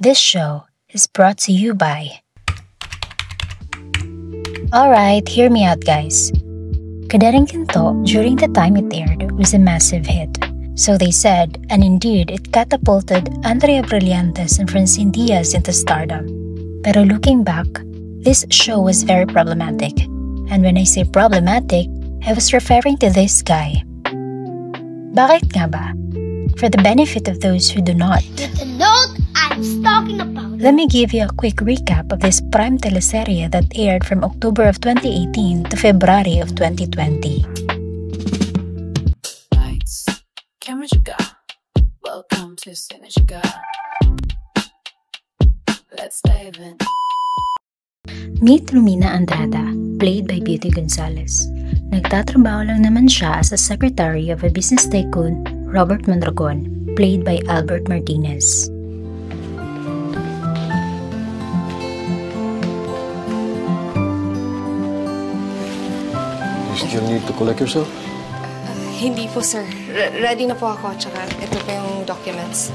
This show is brought to you by... Alright, hear me out guys. Kadaring Ginto, during the time it aired, was a massive hit. So they said, and indeed it catapulted Andrea Brillantes and Francine Diaz into stardom. Pero looking back, this show was very problematic. And when I say problematic, I was referring to this guy. Bakit nga ba? For the benefit of those who do not, With the note I was talking about. let me give you a quick recap of this prime teleserye that aired from October of 2018 to February of 2020. Lights, camera juga. Welcome to Cine juga. Let's dive in. Meet Romina Andrada, played by Beauty Gonzalez. Nagtatrabaho lang naman siya as a secretary of a business tycoon, Robert Mondragon, played by Albert Martinez. You still need to collect yourself? Hindi po, sir. Ready na po ako. Tsaka ito po yung documents.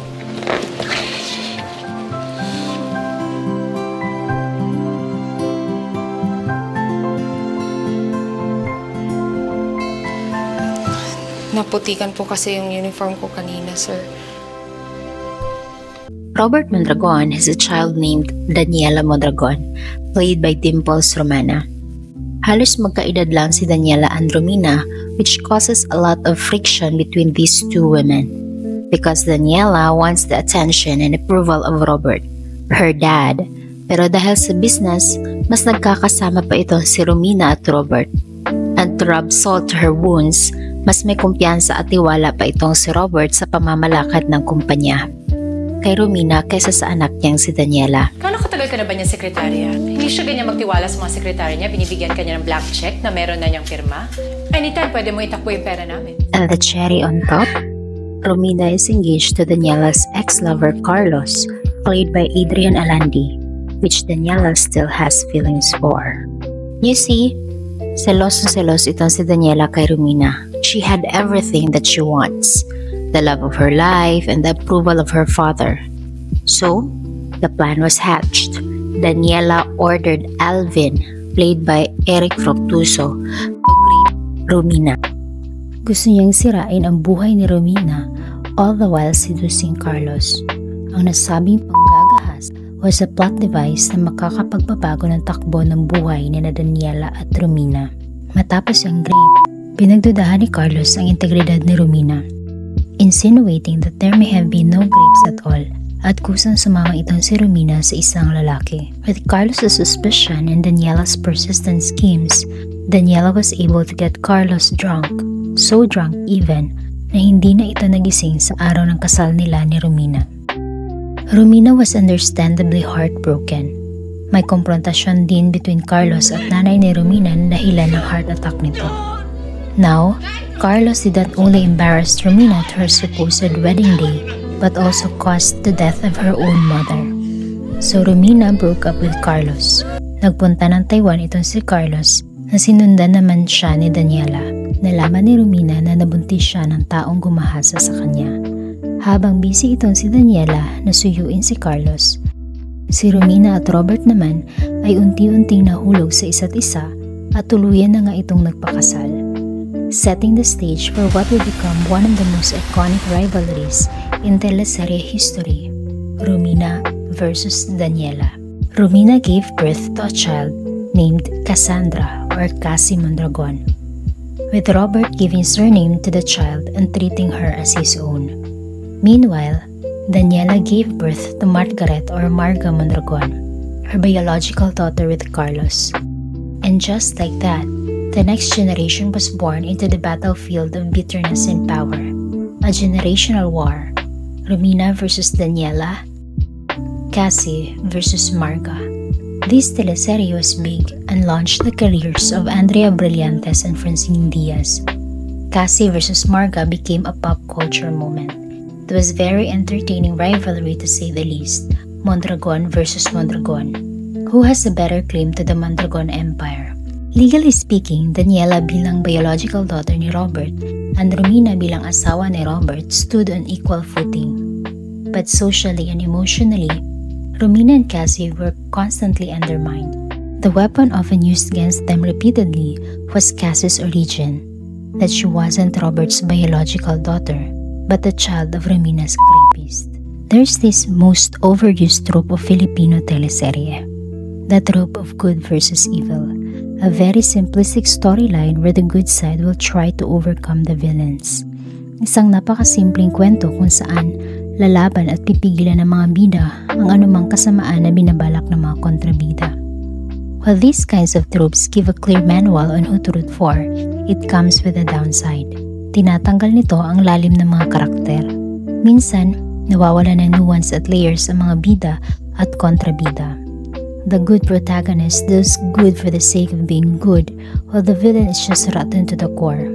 Naputikan po kasi yung uniform ko kanina, sir. Robert Mondragon has a child named Daniela Mondragon, played by Dimples Romana. Halos magkaedad lang si Daniela and Romina, which causes a lot of friction between these two women. Because Daniela wants the attention and approval of Robert, her dad. Pero dahil sa business, mas nagkakasama pa itong si Romina at Robert. And to rub salt to her wounds, mas may kumpiyansa at tiwala pa itong si Robert sa pamamalakad ng kumpanya kay Romina kaysa sa anak niyang si Daniela. Kano katagal ka na ba niyang sekretarya? Hindi siya ganyan magtiwala sa mga sekretarya niya. Binibigyan ka niya ng blank check na meron na niyang pirma. Anytime, pwede mo itakbo yung pera namin. And the cherry on top, Romina is engaged to Daniela's ex-lover Carlos, played by Adrian Alandi, which Daniela still has feelings for. You see, selos itong si Daniela kay Romina. She had everything that she wants. The love of her life and the approval of her father. So, the plan was hatched. Daniela ordered Alvin, played by Eric Fructuoso, to greet Romina. Gusto niyang sirain ang buhay ni Romina, all the while seducing Carlos. Ang nasabing panggagahas was a plot device na makakapagbabago ng takbo ng buhay ni Daniela at Romina. Matapos ang rape, pinagdudahan ni Carlos ang integridad ni Romina, insinuating that there may have been no grapes at all, at kusang sumama itong si Romina sa isang lalaki. With Carlos' suspicion and Daniela's persistent schemes, Daniela was able to get Carlos drunk, so drunk even na hindi na ito nagising sa araw ng kasal nila ni Romina. Romina was understandably heartbroken. May komprontasyon din between Carlos at nanay ni Romina na dahilan ng heart attack nito. Now, Carlos did not only embarrass Romina to her supposed wedding day, but also caused the death of her own mother. So Romina broke up with Carlos. Nagpunta ng Taiwan itong si Carlos na sinundan naman siya ni Daniela. Nalaman ni Romina na nabuntis siya ng taong gumahasa sa kanya. Habang busy itong si Daniela na suyuin si Carlos, si Romina at Robert naman ay unti-unting nahulog sa isa't isa at tuluyan na nga itong nagpakasal, setting the stage for what would become one of the most iconic rivalries in teleserye history, Romina versus Daniela. Romina gave birth to a child named Cassandra or Cassie Mondragon, with Robert giving surname to the child and treating her as his own. Meanwhile, Daniela gave birth to Margaret or Marga Mondragon, her biological daughter with Carlos. And just like that, the next generation was born into the battlefield of bitterness and power, a generational war, Romina versus Daniela, Cassie versus Marga. This teleserye was big and launched the careers of Andrea Brillantes and Francine Diaz. Cassie versus Marga became a pop culture moment. It was very entertaining rivalry to say the least, Mondragon versus Mondragon. Who has a better claim to the Mondragon Empire? Legally speaking, Daniela bilang biological daughter ni Robert and Romina bilang asawa ni Robert stood on equal footing. But socially and emotionally, Romina and Cassie were constantly undermined. The weapon often used against them repeatedly was Cassie's origin, that she wasn't Robert's biological daughter, but the child of Romina's rapist. There's this most overused trope of Filipino teleserye, the trope of good versus evil, a very simplistic storyline where the good side will try to overcome the villains. Isang napakasimpleng kwento kung saan lalaban at pipigilan ng mga bida ang anumang kasamaan na binabalak ng mga kontrabida. While these kinds of tropes give a clear manual on who to root for, it comes with a downside. Tinatanggal nito ang lalim ng mga karakter. Minsan, nawawala ng nuance at layers ang mga bida at kontrabida. The good protagonist does good for the sake of being good, while the villain is just rotten to the core.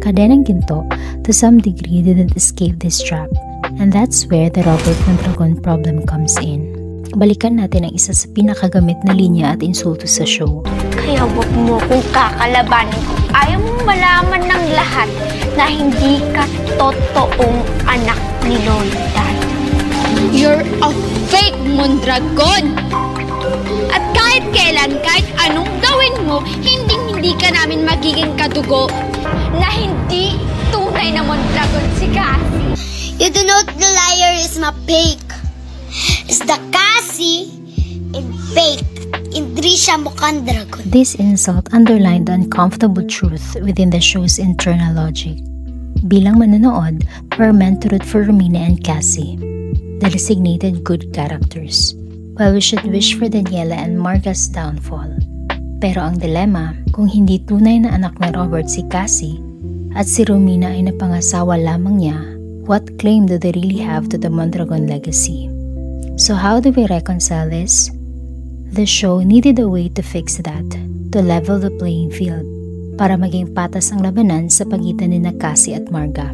Kadenang Ginto, to some degree, didn't escape this trap, and that's where the Robert Mondragon problem comes in. Balikan natin ang isa sa pinakagamit na linya at insulto sa show. Kaya wag mo kung kakalabanin ko. Ayaw mong malaman ng lahat na hindi ka totoong anak ni Lolita. You're a fake Mondragon! At kahit kailan, kahit anong gawin mo, hindi ka namin magiging kadugo na hindi tunay na Mondragon si Cassie. You do not the liar is my fake. It's the Cassie and fake. Hindi siya mukhang dragon. This insult underlined the uncomfortable truth within the show's internal logic. Bilang manonood, we're meant to root for Romina and Cassie, the designated good characters, while we should wish for Daniela and Marga's downfall. Pero ang dilema, kung hindi tunay na anak ni Robert si Cassie at si Romina ay napangasawa lamang niya, what claim do they really have to the Mondragon legacy? So how do we reconcile this? The show needed a way to fix that, to level the playing field, para maging patas ang labanan sa pagitan ni Cassie at Marga,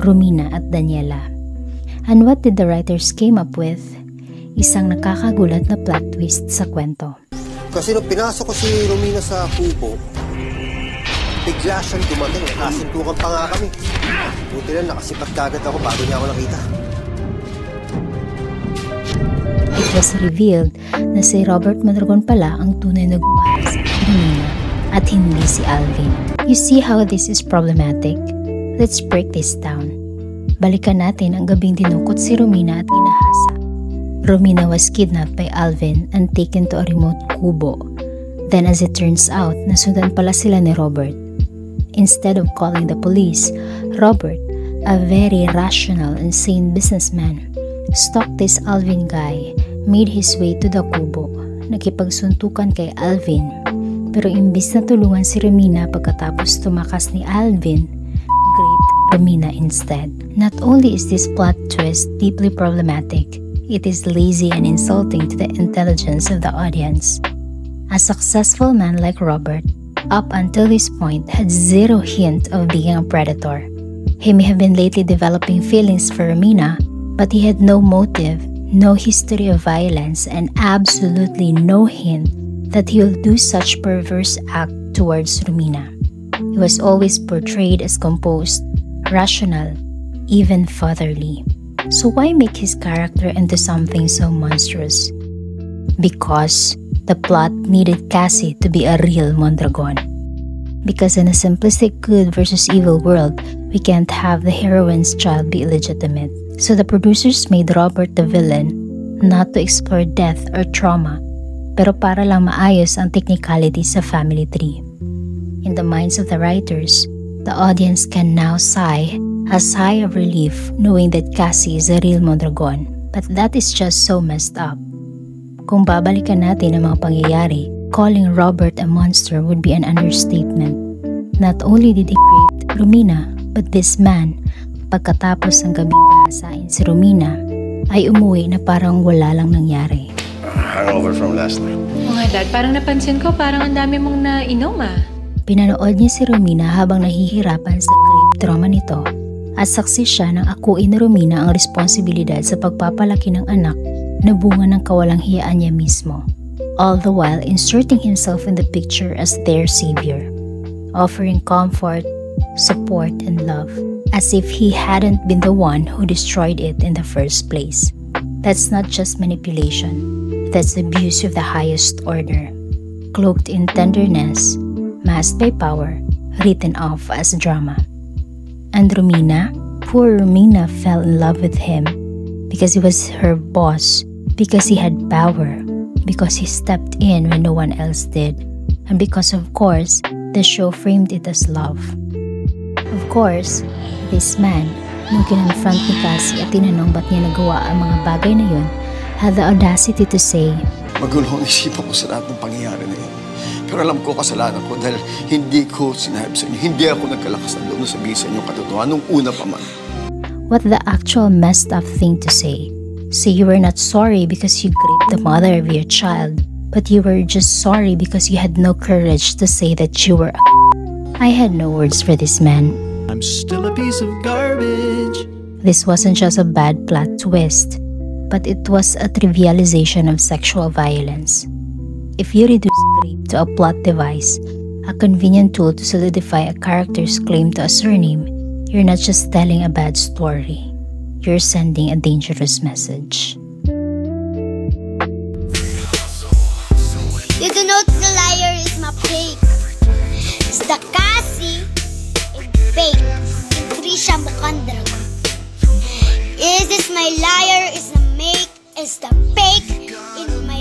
Romina at Daniela. And what did the writers came up with? Isang nakakagulat na plot twist sa kwento. Kasi nung pinasok ko si Romina sa kubo, bigla siyang dumating, nakasintukan pa nga kami. Buti lang nakasipat kagad ako bago niya ako nakita. It was revealed na si Robert Mondragon pala ang tunay na gumahal sa Romina at hindi si Alvin. You see how this is problematic? Let's break this down. Balikan natin ang gabing dinukot si Romina at ginahasa. Romina was kidnapped by Alvin and taken to a remote kubo. Then as it turns out, nasundan pala sila ni Robert. Instead of calling the police, Robert, a very rational and sane businessman, stalked this Alvin guy, made his way to the kubo, nakipagsuntukan kay Alvin, pero imbis na tulungan si Romina pagkatapos tumakas ni Alvin, raped Romina instead. Not only is this plot twist deeply problematic, it is lazy and insulting to the intelligence of the audience. A successful man like Robert, up until this point, had zero hint of being a predator. He may have been lately developing feelings for Romina, but he had no motive, no history of violence, and absolutely no hint that he will do such perverse act towards Romina. He was always portrayed as composed, rational, even fatherly. So why make his character into something so monstrous? Because the plot needed Cassie to be a real Mondragon. Because in a simplistic good versus evil world, we can't have the heroine's child be illegitimate. So the producers made Robert the villain, not to explore death or trauma, pero para lang maayos ang technicality sa family tree. In the minds of the writers, the audience can now sigh a sigh of relief knowing that Cassie is a real Mondragon. But that is just so messed up. Kung babalikan natin ang mga pangyayari, calling Robert a monster would be an understatement. Not only did he rape Romina, but this man, pagkatapos ng gabing kahasain si Romina, ay umuwi na parang wala lang nangyari. Hangover from last night. Oh nga, Dad, parang napansin ko, parang ang dami mong nainom ah. Pinanood niya si Romina habang nahihirapan sa grave trauma nito at saksi siya ng akuin ni Romina ang responsibilidad sa pagpapalaki ng anak na bunga ng kawalang hiyaan niya mismo, all the while inserting himself in the picture as their savior, offering comfort, support, and love, as if he hadn't been the one who destroyed it in the first place. That's not just manipulation, that's abuse of the highest order, cloaked in tenderness, masked by power, written off as drama. And Romina, poor Romina, fell in love with him because he was her boss, because he had power, because he stepped in when no one else did, and because, of course, the show framed it as love. Of course, this man, nung kinonfront ni Cassie at tinanong ba't niya nagawa ang mga bagay na yun, had the audacity to say, Magulo ang isipan ko sa lahat ng pangyayari na yun. Pero alam ko kasalanan ko dahil hindi ko sinabi sa inyo, hindi ako nagkalakas ng loob na sabihin sa inyo katotohanan nung una pa man. What the actual messed up thing to say? Say you were not sorry because you raped the mother of your child, but you were just sorry because you had no courage to say that you were a I had no words for this man. I'm still a piece of garbage. This wasn't just a bad plot twist, but it was a trivialization of sexual violence. If you reduce rape to a plot device, a convenient tool to solidify a character's claim to a surname, you're not just telling a bad story. You're sending a dangerous message. You don't know the liar is my fake. It's the Cassie and fake. Hindi siya mukhang dragon. Is this my liar? Is the make? Is the fake in my